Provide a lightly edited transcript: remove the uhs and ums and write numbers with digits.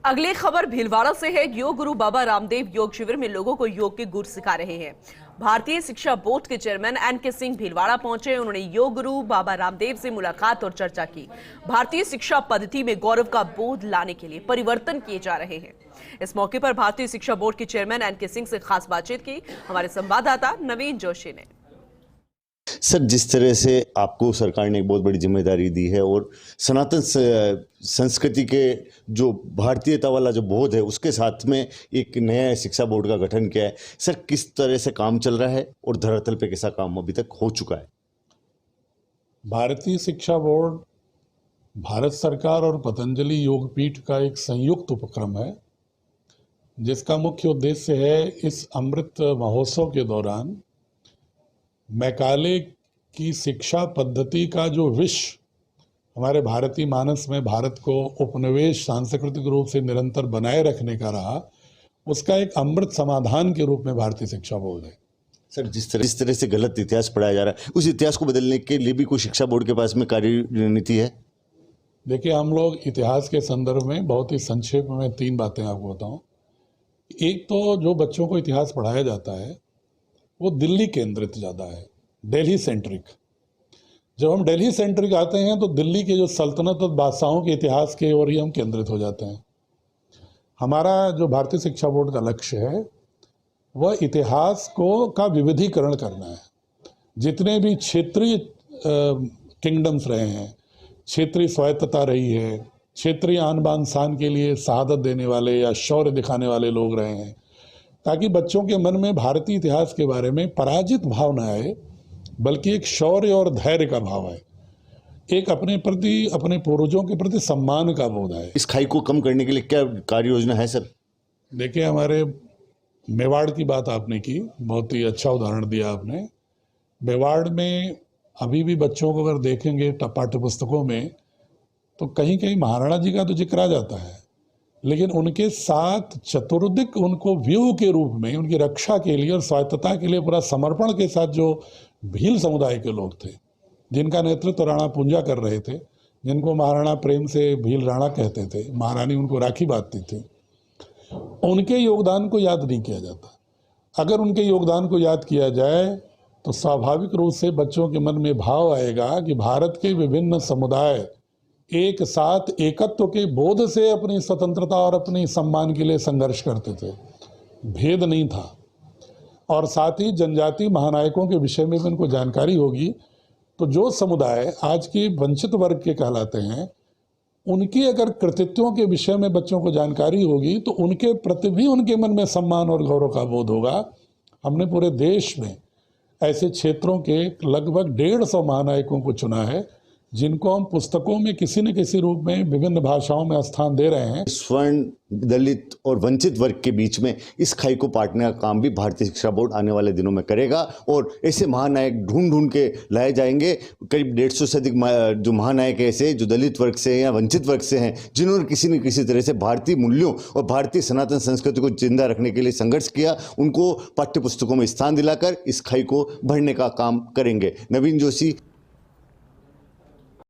अगली खबर भीलवाड़ा से है। योग गुरु बाबा रामदेव योग शिविर में लोगों को योग के गुर सिखा रहे हैं। भारतीय शिक्षा बोर्ड के चेयरमैन एन.के. सिंह भीलवाड़ा पहुंचे। उन्होंने योग गुरु बाबा रामदेव से मुलाकात और चर्चा की। भारतीय शिक्षा पद्धति में गौरव का बोध लाने के लिए परिवर्तन किए जा रहे हैं। इस मौके पर भारतीय शिक्षा बोर्ड के चेयरमैन एन.के. सिंह से खास बातचीत की हमारे संवाददाता नवीन जोशी ने। सर, जिस तरह से आपको सरकार ने एक बहुत बड़ी जिम्मेदारी दी है और सनातन संस्कृति के जो भारतीयता वाला जो बोध है उसके साथ में एक नया शिक्षा बोर्ड का गठन किया है, सर किस तरह से काम चल रहा है और धरातल पे कैसा काम अभी तक हो चुका है? भारतीय शिक्षा बोर्ड भारत सरकार और पतंजलि योगपीठ का एक संयुक्त उपक्रम है, जिसका मुख्य उद्देश्य है इस अमृत महोत्सव के दौरान मैकाले की शिक्षा पद्धति का जो विष हमारे भारतीय मानस में भारत को उपनिवेश सांस्कृतिक रूप से निरंतर बनाए रखने का रहा, उसका एक अमृत समाधान के रूप में भारतीय शिक्षा बोर्ड है। सर, जिस तरह से गलत इतिहास पढ़ाया जा रहा है, उस इतिहास को बदलने के लिए भी कोई शिक्षा बोर्ड के पास में कार्यनीति है? देखिए, हम लोग इतिहास के संदर्भ में बहुत ही संक्षेप में 3 बातें आपको बताऊं। एक तो जो बच्चों को इतिहास पढ़ाया जाता है वो दिल्ली केंद्रित ज़्यादा है, दिल्ली सेंट्रिक। जब हम दिल्ली सेंट्रिक आते हैं तो दिल्ली के जो सल्तनत और बादशाहों के इतिहास के ओर ही हम केंद्रित हो जाते हैं। हमारा जो भारतीय शिक्षा बोर्ड का लक्ष्य है वह इतिहास का विविधीकरण करना है। जितने भी क्षेत्रीय किंगडम्स रहे हैं, क्षेत्रीय स्वायत्तता रही है, क्षेत्रीय आन बान शान के लिए शहादत देने वाले या शौर्य दिखाने वाले लोग रहे हैं, ताकि बच्चों के मन में भारतीय इतिहास के बारे में पराजित भाव न आए, बल्कि एक शौर्य और धैर्य का भाव आए, एक अपने प्रति, अपने पूर्वजों के प्रति सम्मान का बोध आए। इस खाई को कम करने के लिए क्या कार्य योजना है सर? देखिए, हमारे मेवाड़ की बात आपने की, बहुत ही अच्छा उदाहरण दिया आपने। मेवाड़ में अभी भी बच्चों को अगर देखेंगे पाठ्य पुस्तकों में तो कहीं कहीं महाराणा जी का तो जिक्र आ जाता है, लेकिन उनके साथ चतुर्दिक उनको व्यूह के रूप में उनकी रक्षा के लिए और स्वायत्तता के लिए पूरा समर्पण के साथ जो भील समुदाय के लोग थे, जिनका नेतृत्व राणा पूंजा कर रहे थे, जिनको महाराणा प्रेम से भील राणा कहते थे, महारानी उनको राखी बांधती थी, उनके योगदान को याद नहीं किया जाता। अगर उनके योगदान को याद किया जाए तो स्वाभाविक रूप से बच्चों के मन में भाव आएगा कि भारत के विभिन्न समुदाय एक साथ एकत्व के बोध से अपनी स्वतंत्रता और अपनी सम्मान के लिए संघर्ष करते थे, भेद नहीं था। और साथ ही जनजाति महानायकों के विषय में भी उनको जानकारी होगी, तो जो समुदाय आज के वंचित वर्ग के कहलाते हैं, उनकी अगर कृतित्वों के विषय में बच्चों को जानकारी होगी तो उनके प्रति भी उनके मन में सम्मान और गौरव का बोध होगा। हमने पूरे देश में ऐसे क्षेत्रों के लगभग 150 महानायकों को चुना है, जिनको हम पुस्तकों में किसी न किसी रूप में विभिन्न भाषाओं में स्थान दे रहे हैं। स्वर्ण, दलित और वंचित वर्ग के बीच में इस खाई को पाटने का काम भी भारतीय शिक्षा बोर्ड आने वाले दिनों में करेगा और ऐसे महानायक ढूंढ के लाए जाएंगे। करीब 150 से अधिक जो महानायक ऐसे जो दलित वर्ग से या वंचित वर्ग से हैं, जिन्होंने किसी न किसी तरह से भारतीय मूल्यों और भारतीय सनातन संस्कृति को जिंदा रखने के लिए संघर्ष किया, उनको पाठ्य पुस्तकों में स्थान दिलाकर इस खाई को भरने का काम करेंगे। नवीन जोशी।